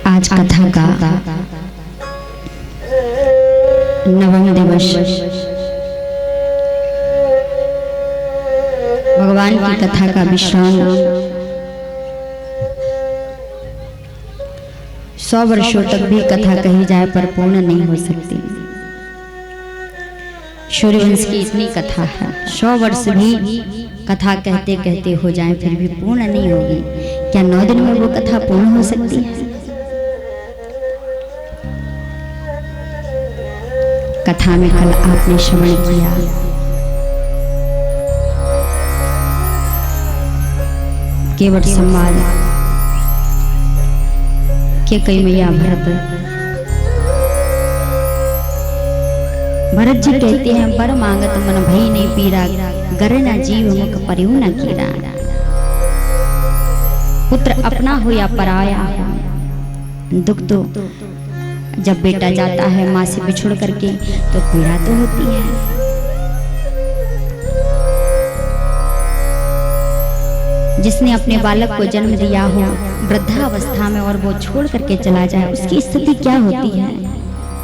आज कथा का नवम दिवस। भगवान की कथा का विश्राम 100 वर्षों तक भी कथा कही जाए पर पूर्ण नहीं हो सकती। सूर्यवंश की इतनी कथा है, 100 वर्ष भी कथा कहते कहते हो जाए फिर भी पूर्ण नहीं होगी। क्या 9 दिन में वो कथा पूर्ण हो सकती है? कथा में कल आपने श्रवण किया केवट संवाद के कई मैया भरत जी कहते हैं बर मांगत मन भई नहीं पीरा गर न जीव मुख परिउ न कीरा। पुत्र अपना हो या पराया हो, दुख तो जब बेटा जाता है माँ से बिछुड़ करके तो पीड़ा तो होती है। जिसने अपने बालक को जन्म दिया हो वृद्धावस्था में और वो छोड़ करके चला जाए उसकी स्थिति क्या होती है,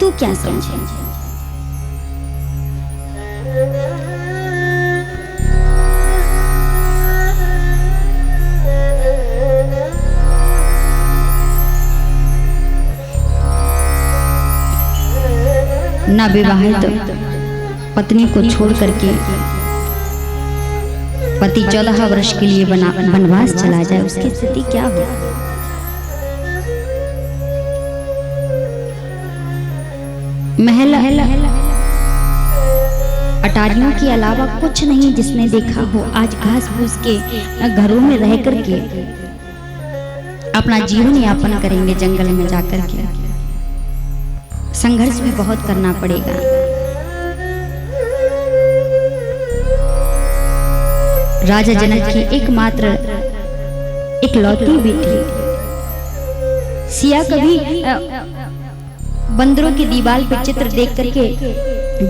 तू क्या समझे? ना विवाहित पत्नी को छोड़ करके पति 14 वर्ष के लिए वनवास चला जाए, उसकी स्थिति क्या हो? महल अटारियों के अलावा कुछ नहीं जिसने देखा हो। आज घास फूस के घरों में रह करके अपना जीवन यापन करेंगे, जंगल में जाकर के। संघर्ष भी बहुत करना पड़ेगा। राजा जनक की एकमात्र इकलौती बेटी सिया कभी बंदरों की दीवार पे चित्र देख करके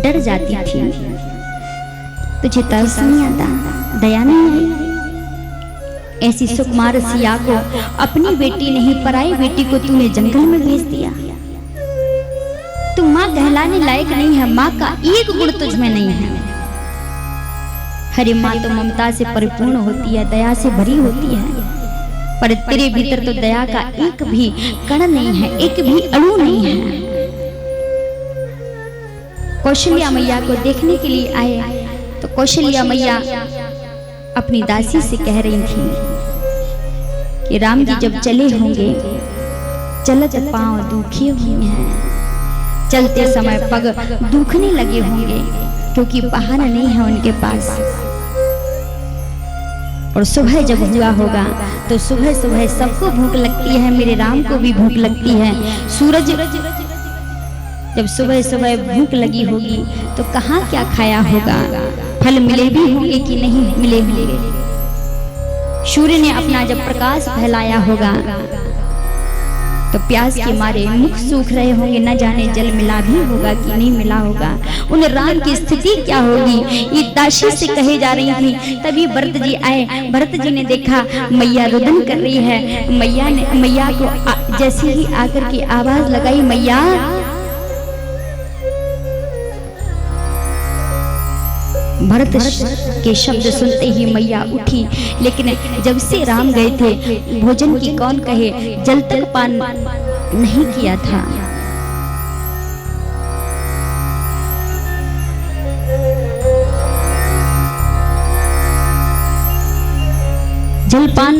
डर जाती थी। तुझे तरस नहीं आता, दया नहीं आई? ऐसी सुकुमार सिया को अपनी बेटी नहीं पराई बेटी को तूने जंगल में भेज दिया। तू माँ कहलाने लायक नहीं है, माँ का एक गुण तुझ में नहीं है। हरे माँ तो ममता से परिपूर्ण होती है, दया से भरी होती है, पर तेरे भीतर तो दया का एक भी कण नहीं है, एक भी अणु नहीं है। कौशल्या मैया को देखने के लिए आए तो कौशल्या मैया अपनी दासी से कह रही थी कि राम जी जब चले होंगे, चलत पांव दुखी हुए हैं, चलते समय पग दुखने लगे होंगे क्योंकि वाहन नहीं है उनके पास। और सुबह जब हुआ होगा तो सुबह सुबह सबको भूख लगती है, मेरे राम को भी भूख लगती है। सूरज जब सुबह सुबह भूख लगी होगी तो कहाँ क्या खाया होगा, फल मिले भी होंगे कि नहीं मिले होंगे। सूर्य ने अपना जब प्रकाश फैलाया होगा तो प्यास के मारे मुख सूख रहे होंगे, न जाने जल मिला भी होगा कि नहीं मिला होगा। उन राम की स्थिति क्या होगी, ये दासी से कहे जा रही थी। तभी भरत जी आए, भरत जी ने देखा मैया रुदन कर रही है। मैया को जैसे ही आकर के आवाज लगाई, मैया भरत के शब्द सुनते ही मैया उठी। लेकिन जब से राम गए थे भोजन की कौन कहे, जल तक पान नहीं किया था। जलपान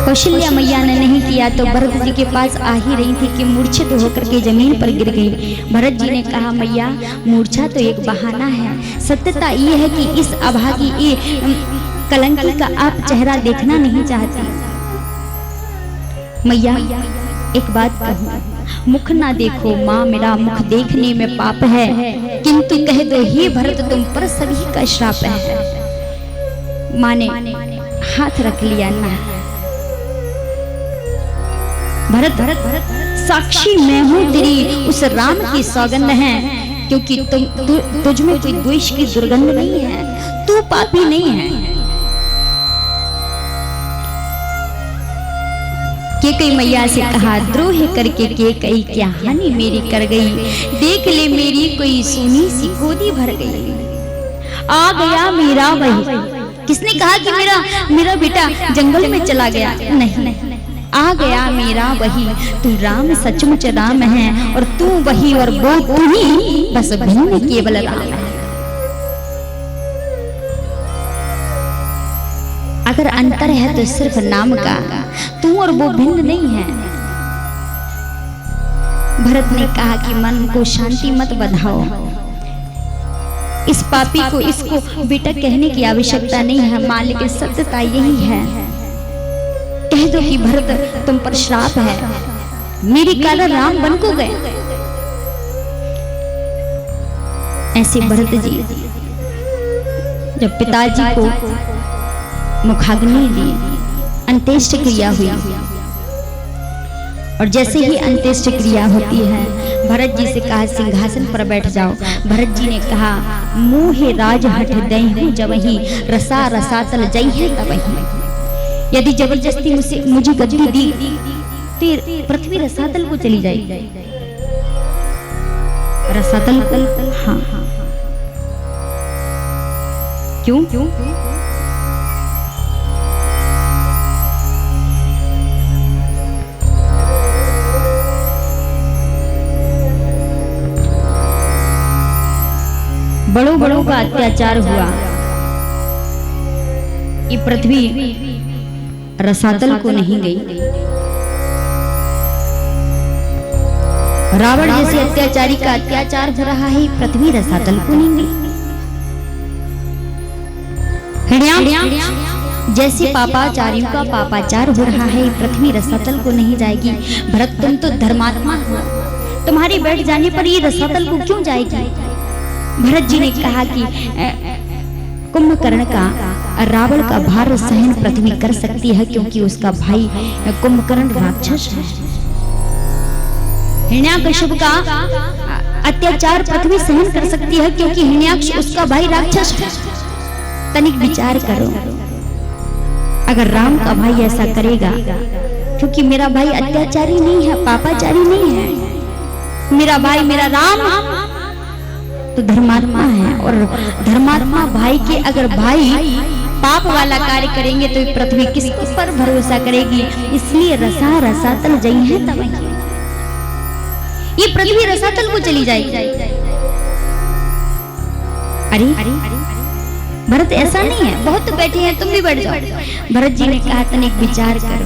कौशल्या मैया ने नहीं किया तो भरत जी के पास आ ही रही थी कि मूर्छित होकर के जमीन पर गिर गई। भरत जी ने कहा मैया मूर्छा तो एक बहाना है, सत्यता ये है कि इस अभागी ये कलंकी का आप चेहरा देखना नहीं चाहती। मैया एक बात कहूं, मुख ना देखो माँ, मेरा मुख देखने में पाप है, किंतु कह दो हे भरत तुम पर सभी का श्राप है। माँ ने हाथ रख लिया ना। भरत साक्षी मैं हूँ तेरी उस राम की सौगंध है, क्योंकि तुझ में कोई द्वेष की दुर्गंध नहीं है, तू पापी नहीं है। केकई मैया से कहा द्रोह करके केकई क्या हानि मेरी कर गई, देख ले मेरी कोई सोनी सी गोदी भर गई। आ गया मेरा वही, किसने कहा कि मेरा बेटा जंगल में चला गया? नहीं, आ गया मेरा वही, तू राम सचमुच राम है और तू वही और वो तू ही, बस भिन्न केवल राम है। अगर अंतर है तो सिर्फ नाम का, तू और वो भिन्न नहीं है। भरत ने कहा कि मन को शांति मत बधाओ, इस पापी को इसको बेटा कहने की आवश्यकता नहीं है माँ, लेकिन सत्यता यही है, कह दो कि भरत तुम पर श्राप है, मेरे कारण राम बन को गए। ऐसे भरत जी जब पिताजी को मुखाग्नि दी, अंत्येष्ट क्रिया हुई, और जैसे ही अंत्येष्ट क्रिया होती है भरत जी से कहा सिंहासन पर बैठ जाओ। भरत जी ने कहा मोहे राज हठ दई जबहि, रसा रसातल जई है तबहि। यदि जबरदस्ती मुझे गद्दी दी तो पृथ्वी रसातल को चली जाएगी। रसातल, हाँ, क्यों? बड़ों बड़ों का अत्याचार हुआ, ये पृथ्वी रसातल को नहीं गई। रावण जैसे अत्याचारी का अत्याचार हो रहा है, पृथ्वी रसातल को नहीं गई। जैसे पापाचारियों का पापाचार हो रहा है, पृथ्वी रसातल को नहीं जाएगी। भरत तुम तो धर्मात्मा हो, तुम्हारे बैठ जाने पर ये रसातल को क्यों जाएगी? भरत जी ने कहा कि कुंभकर्ण का, रावण का भार सहन पृथ्वी कर सकती है, क्योंकि उसका भाई कुंभकर्ण राक्षस है। हिरण्याकश्यप का अत्याचार पृथ्वी सहन कर सकती है, क्योंकि हिरण्याक्ष उसका भाई राक्षस है। तनिक विचार करो, अगर राम का भाई ऐसा करेगा, क्योंकि मेरा भाई अत्याचारी नहीं है, पापाचारी नहीं है, मेरा भाई मेरा राम तो धर्मात्मा है, और धर्मात्मा भाई के अगर भाई पाप वाला कार्य करेंगे तो पृथ्वी किस पर भरोसा करेगी? इसलिए रसातल जई है तब ये पृथ्वी रसातल को चली जाएगी। अरे भरत ऐसा नहीं है, बहुत तो बैठे हैं, तुम भी बैठ जाओ। भरत जी ने कहा तनिक विचार करो,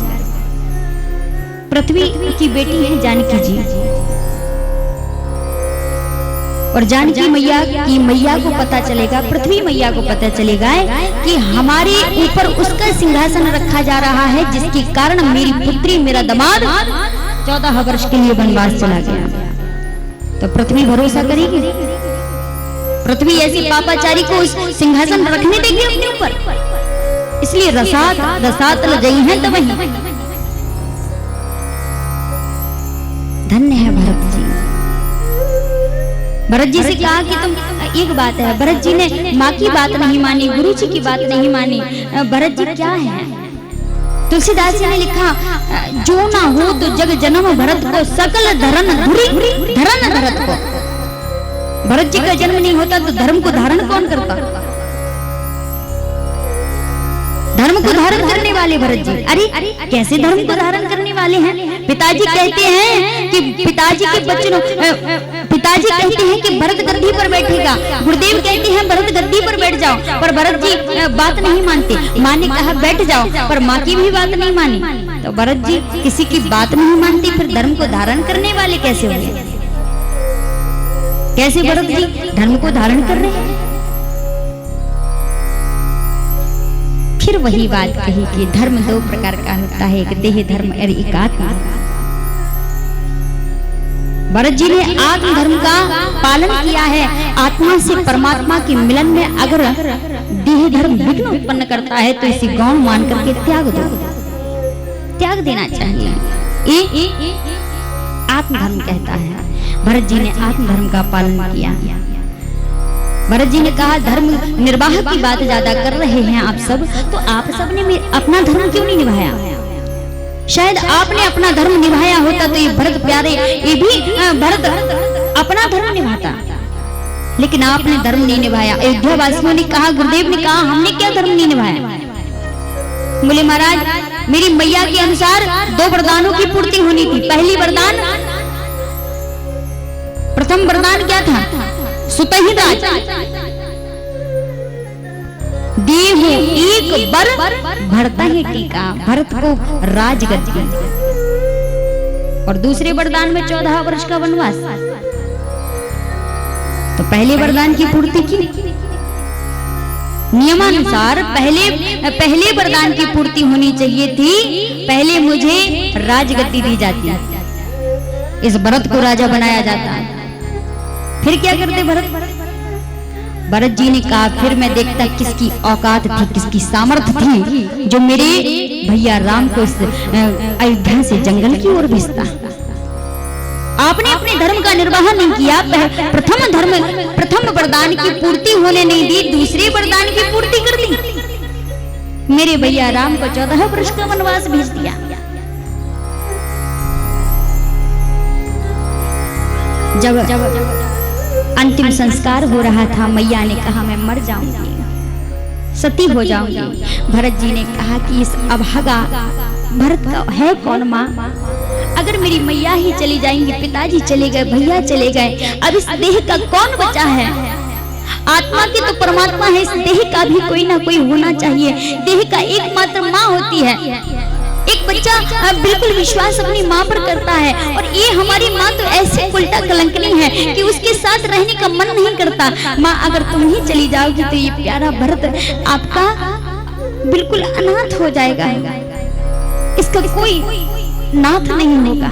पृथ्वी की बेटी है जानकी जी, और जानकी मैया को पता चलेगा, पृथ्वी मैया को पता चलेगा कि हमारे ऊपर उसका सिंहासन रखा जा रहा है, जिसके कारण मेरी पुत्री, मेरा दामाद 14 वर्ष के लिए वनवास चला गया। तो पृथ्वी भरोसा करेगी? पृथ्वी ऐसी पापाचारी को उस सिंहासन रखने देगी अपने ऊपर? इसलिए रसातल जई है तो वही। धन्य है भरत जी। भरत जी से कहा कि तुम, एक बात है, भरत जी ने माँ की बात नहीं मानी, गुरु जी की बात नहीं मानी। भरत जी क्या है? तुलसीदास जी ने लिखा, जो ना हो तो जग जन्म भरत को, सकल धरन धुरी धरन भरत को। भरत जी का जन्म नहीं होता तो धर्म को धारण कौन करता? धर्म को धारण करने वाले भरत जी। अरे कैसे धर्म को धारण करने वाले हैं? पिताजी कहते हैं कि पिताजी कहते हैं कि भरत गद्दी पर बैठेगा, गुरुदेव कहते हैं भरत गद्दी पर बैठ जाओ, पर भरत जी बात नहीं मानते। माँ ने कहा बैठ जाओ, पर माँ की भी बात नहीं मानी। तो भरत जी किसी की बात नहीं मानते, फिर धर्म को धारण करने वाले कैसे हुए? कैसे भरत जी धर्म को धारण कर रहे हैं? फिर वही बात कही कि धर्म 2 प्रकार का होता है, एक देह धर्म और एक आत्मा। भरत जी ने आत्म धर्म का पालन किया है। आत्मा से परमात्मा के मिलन में अगर देह धर्म विघ्न उत्पन्न करता है तो इसे गौण मान करके त्याग देना चाहिए। आत्म धर्म कहता है। भरत जी ने आत्म धर्म का पालन किया। भरत जी ने कहा धर्म निर्वाह की बात ज्यादा कर रहे हैं आप सब, तो आप सब ने अपना धर्म क्यों नहीं निभाया? शायद आपने अपना धर्म निभाया होता तो ये भरत प्यारे, ये भी भरत अपना धर्म निभाता, लेकिन आपने धर्म नहीं निभाया। अयोध्या वासियों ने कहा, गुरुदेव ने कहा हमने क्या धर्म नहीं निभाया? बोले महाराज मेरी मैया के अनुसार 2 वरदानों की पूर्ति होनी थी। पहली वरदान, प्रथम वरदान क्या था? सुतहि राज देहु एक बर भरता ही टीका, भरत को राजगद्दी। और दूसरे वरदान में 14 वर्ष का वनवास। तो पहले वरदान की पूर्ति की नियमानुसार पहले वरदान की पूर्ति होनी चाहिए थी। पहले मुझे राजगद्दी दी जाती, इस भरत को राजा बनाया जाता। फिर क्या करते भरत जी ने कहा फिर मैं देखता किसकी औकात थी, किसकी सामर्थ्य थी, जो मेरे भैया राम को इस अयोध्या से जंगल की ओर भेजता। आपने अपने धर्म का निर्वाह नहीं किया। प्रथम वरदान की पूर्ति होने नहीं दी, दूसरे वरदान की पूर्ति कर दी। मेरे भैया राम को 14 वर्ष का वनवास भेज दिया। जब अंतिम संस्कार हो रहा था, मैया ने कहा मैं मर जाऊंगी, सती हो जाऊंगी। भरत जी ने कहा कि इस अभागा भरत का है कौन माँ? अगर मेरी मैया ही चली जाएंगी, पिताजी चले गए, भैया चले गए, अब इस देह का कौन बचा है? आत्मा की तो परमात्मा है, इस देह का भी कोई ना कोई होना चाहिए। देह का एकमात्र माँ होती है। एक बच्चा बिल्कुल विश्वास अपनी माँ पर करता है, और ये हमारी माँ तो ऐसी उल्टा कलंकनी है कि उसके साथ रहने का मन नहीं करता। माँ अगर तुम ही चली जाओगी तो ये प्यारा भरत आपका बिल्कुल अनाथ हो जाएगा, इसका कोई नाथ नहीं होगा।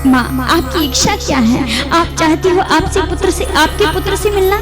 माँ आपकी इच्छा क्या है? आप चाहती हो आपके पुत्र से मिलना?